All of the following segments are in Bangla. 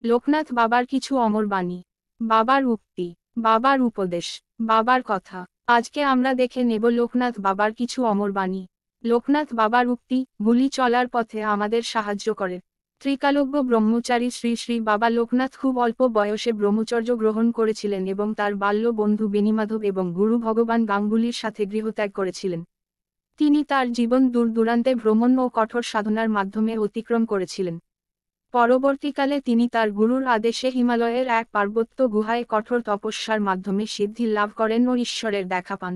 লোকনাথ বাবার কিছু অমর বাণী, বাবার উক্তি, বাবার উপদেশ, বাবার কথা। আজকে আমরা দেখে নেব লোকনাথ বাবার কিছু অমর বাণী। লোকনাথ বাবার উক্তি গুলি চলার পথে আমাদের সাহায্য করে। ত্রিকালজ্ঞ ব্রহ্মচারী শ্রী শ্রী বাবা লোকনাথ খুব অল্প বয়সে ব্রহ্মচর্য গ্রহণ করেছিলেন এবং তার বাল্য বন্ধু বেণীমাধব এবং গুরু ভগবান গাঙ্গুলির সাথে গৃহত্যাগ করেছিলেন। তিনি তার জীবন দূর দূরান্তে ভ্রমণ ও কঠোর সাধনার মাধ্যমে অতিক্রম করেছিলেন। পরবর্তীকালে তিনি তার গুরুর আদেশে হিমালয়ের এক পার্বত্য গুহায় কঠোর তপস্যার মাধ্যমে সিদ্ধি লাভ করেন ও ঈশ্বরের দেখা পান।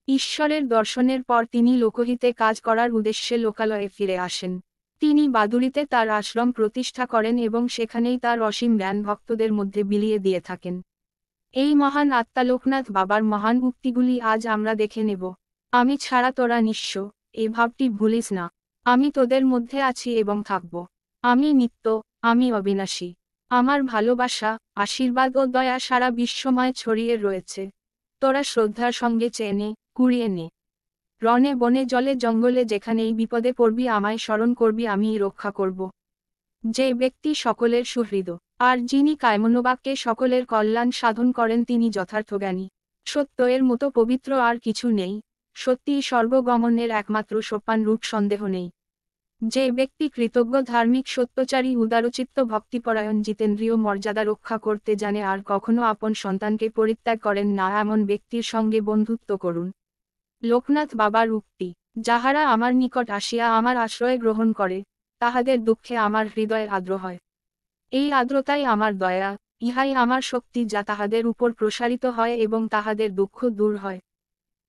ঈশ্বরের দর্শনের পর তিনি লোকহিতে কাজ করার উদ্দেশ্যে লোকালয়ে ফিরে আসেন। তিনি বাদুড়িতে তার আশ্রম প্রতিষ্ঠা করেন এবং সেখানেই তার অসীম জ্ঞান ভক্তদের মধ্যে বিলিয়ে দিয়ে থাকেন। এই মহান আত্মা লোকনাথ বাবার মহান উক্তিগুলি আজ আমরা দেখে নেব। আমি ছাড়া তোরা নিঃস্ব, এই ভাবটি ভুলিস না। আমি তোদের মধ্যে আছি এবং থাকব। আমি নিত্য, আমি অবিনাশী। আমার ভালোবাসা, আশীর্বাদ ও দয়া সারা বিশ্বময় ছড়িয়ে রয়েছে। তোরা শ্রদ্ধার সঙ্গে চেয়ে নে, কুড়িয়ে নে। রণে বনে জলে জঙ্গলে যেখানেই বিপদে পড়বি আমায় স্মরণ করবি, আমিই রক্ষা করব। যে ব্যক্তি সকলের সুহৃদ, আর যিনি কায়মনোবাক্যে সকলের কল্যাণ সাধন করেন তিনি যথার্থ জ্ঞানী। সত্য এর মতো পবিত্র আর কিছু নেই। সত্যিই সর্বগমনের একমাত্র সোপান রূপ, সন্দেহ নেই। যে ব্যক্তি কৃতজ্ঞ ধার্মিক সত্যচারী উদারচিত্ত ভক্তিপরায়ণ জিতেন্দ্রীয় মর্যাদা রক্ষা করতে জানে আর কখনো আপন সন্তানকে পরিত্যাগ করেন না, এমন ব্যক্তির সঙ্গে বন্ধুত্ব করুন। লোকনাথ বাবার উক্তি, যাহারা আমার নিকট আসিয়া আমার আশ্রয় গ্রহণ করে, তাহাদের দুঃখে আমার হৃদয় আর্দ্র হয়। এই আর্দ্রতাই আমার দয়া, ইহাই আমার শক্তি যা তাহাদের উপর প্রসারিত হয় এবং তাহাদের দুঃখ দূর হয়।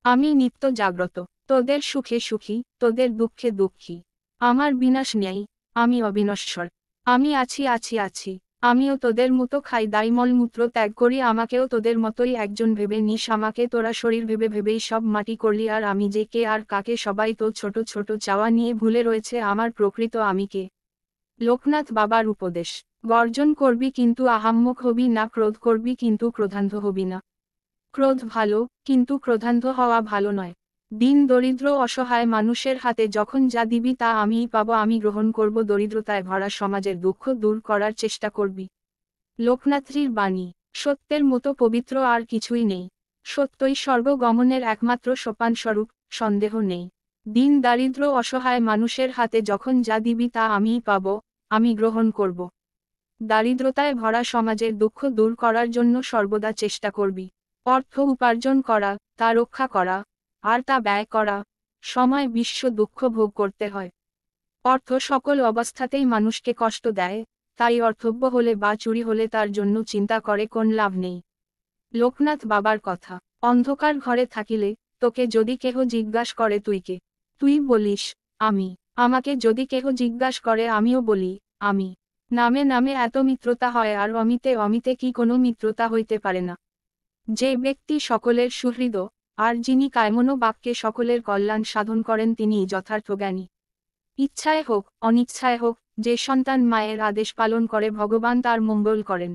আমি নিত্য জাগ্রত, তোদের সুখে সুখী, তোদের দুঃখে দুঃখী। আমার বিনাশ নেই, আমি অবিনশ্বর। আমি আছি আছি আছি। আমিও তোদের মতো খাই দাই মলমূত্র ত্যাগ করি, আমাকেও তোদের মতোই একজন ভেবে নিস। আমাকে তোরা শরীর ভেবে ভেবেই সব মাটি করলি, আর আমি যে কে আর কাকে সবাই তো ছোট ছোট চাওয়া নিয়ে ভুলে রয়েছে আমার প্রকৃত আমি কে। লোকনাথ বাবার উপদেশ, গর্জন করবি কিন্তু আহাম্মক হবি না, ক্রোধ করবি কিন্তু ক্রোধান্ধ হবি না। ক্রোধ ভালো, কিন্তু ক্রোধান্ধ হওয়া ভালো নয়। দিন দরিদ্র অসহায় মানুষের হাতে যখন যা দিবি তা আমিই পাবো, আমি গ্রহণ করব। দরিদ্রতায় ভরা সমাজের দুঃখ দূর করার চেষ্টা করবি। লোকনাথজির বাণী, সত্যের মতো পবিত্র আর কিছুই নেই। সত্যই সর্বগমনের একমাত্র সোপান স্বরূপ, সন্দেহ নেই। দিন দারিদ্র অসহায় মানুষের হাতে যখন যা দিবি তা আমিই পাবো, আমি গ্রহণ করব। দারিদ্রতায় ভরা সমাজের দুঃখ দূর করার জন্য সর্বদা চেষ্টা করবি। অর্থ উপার্জন করা, তা রক্ষা করা, আর তা ব্যয় করা, সময় বিশ্ব দুঃখ ভোগ করতে হয়। অর্থ সকল অবস্থাতেই মানুষকে কষ্ট দেয়, তাই অর্থব্য হলে বা চুরি হলে তার জন্য চিন্তা করে কোন লাভ নেই। লোকনাথ বাবার কথা, অন্ধকার ঘরে থাকিলে তোকে যদি কেহ জিজ্ঞাস করে তুই কে, তুই বলিস আমি। আমাকে যদি কেহ জিজ্ঞাস করে আমিও বলি আমি। নামে নামে এত মিত্রতা হয়, আর অমিতে অমিতে কি কোনো মিত্রতা হইতে পারে না। যে ব্যক্তি সকলের সুহৃদ, আর যিনি কায়মনো বাক্যে সকলের কল্যাণ সাধন করেন তিনিই যথার্থ জ্ঞানী। ইচ্ছায় হোক অনিচ্ছায় হোক, যে সন্তান মায়ের আদেশ পালন করে ভগবান তার মঙ্গল করেন।